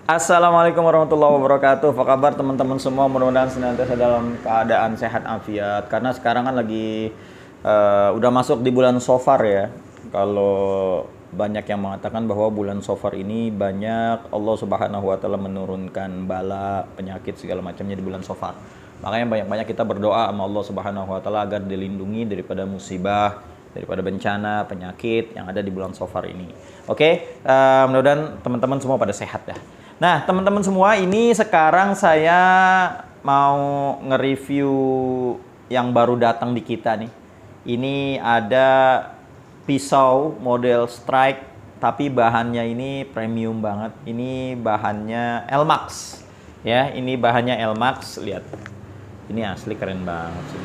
Assalamualaikum warahmatullahi wabarakatuh. Apa kabar teman-teman semua? Mudah-mudahan senantiasa dalam keadaan sehat afiat. Karena sekarang kan lagi udah masuk di bulan Shofar ya. Kalau banyak yang mengatakan bahwa bulan Shofar ini banyak Allah Subhanahu wa taala menurunkan bala, penyakit segala macamnya di bulan Shofar. Makanya banyak-banyak kita berdoa sama Allah Subhanahu wa taala agar dilindungi daripada musibah, daripada bencana, penyakit yang ada di bulan Shofar ini. Oke, mudah-mudahan teman-teman semua pada sehat ya. Nah, teman-teman semua, ini sekarang saya mau nge-review yang baru datang di kita nih. Ini ada pisau model strike, tapi bahannya ini premium banget. Ini bahannya Elmax. Ya, ini bahannya Elmax, lihat. Ini asli keren banget sih.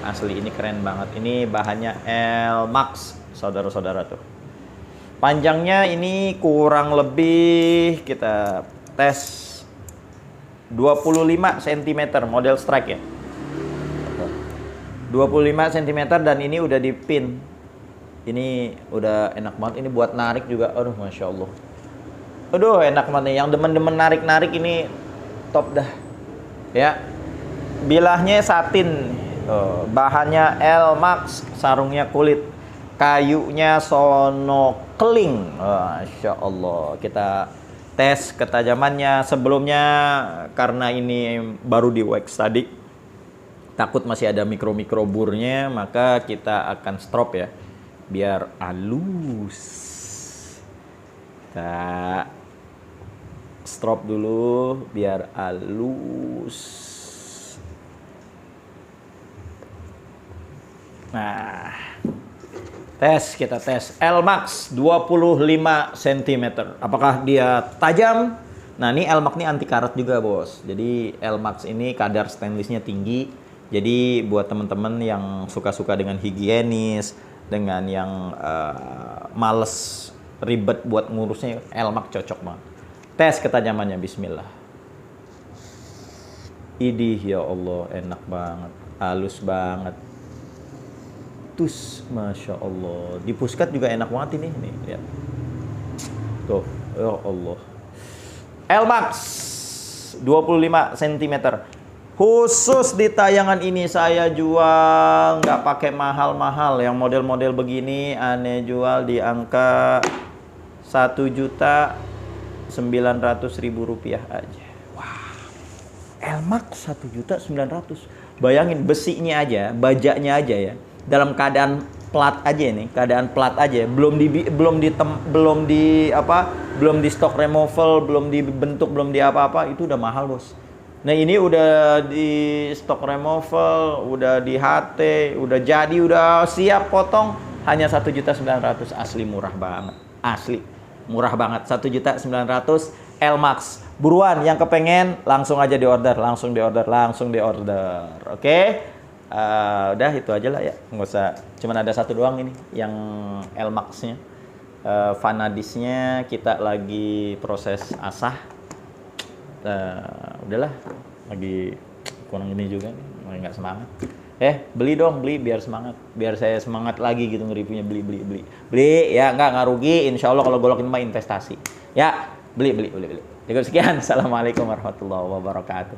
Asli ini keren banget. Ini bahannya Elmax, saudara-saudara tuh. Panjangnya ini kurang lebih kita tes 25 cm model strike ya. 25 cm dan ini udah dipin. Ini udah enak banget. Ini buat narik juga. Aduh, Masya Allah. Aduh, enak banget nih. Yang demen-demen narik-narik ini top dah. Ya. Bilahnya satin. Tuh, bahannya Elmax, sarungnya kulit. Kayunya sonokeling. Masya Allah. Kita tes ketajamannya. Sebelumnya karena ini baru di wax tadi, takut masih ada mikro-mikro burnya, maka kita akan strop ya, biar halus. Kita strop dulu biar halus. Nah, kita tes Elmax 25 cm. Apakah dia tajam? Nah, ini Elmax ini anti karat juga, Bos. Jadi Elmax ini kadar stainlessnya tinggi. Jadi buat teman-teman yang suka-suka dengan higienis, dengan yang males ribet buat ngurusnya, Elmax cocok banget. Tes ketajamannya, bismillah. Idih, ya Allah, enak banget, halus banget. Tus, Masya Allah. Di puskat juga enak banget ini. Nih, lihat. Tuh, ya Allah. Elmax 25 cm. Khusus di tayangan ini saya jual nggak pakai mahal-mahal. Yang model-model begini aneh jual di angka 1.900.000 rupiah aja. Wah, Elmax 1.900.000. Bayangin besinya aja, bajaknya aja ya. Dalam keadaan plat aja nih, keadaan plat aja, belum di stock removal, belum dibentuk, belum di apa-apa, itu udah mahal, Bos. Nah, ini udah di stock removal, udah di HT, udah jadi, udah siap potong, hanya 1.900.000. Asli murah banget. Asli murah banget. 1.900.000 Elmax. Buruan yang kepengen langsung aja diorder, langsung diorder. Oke? Udah itu aja lah ya, nggak usah. Cuman ada satu doang ini yang Elmax-nya. Vanadisnya kita lagi proses asah. Udahlah, lagi kurang ini juga nih, nggak semangat. Beli dong, beli biar semangat, biar saya semangat lagi gitu nge-reviewnya. Beli ya, nggak rugi. Insya Allah kalau golokin mah investasi ya. Beli. Cukup sekian. Assalamualaikum warahmatullahi wabarakatuh.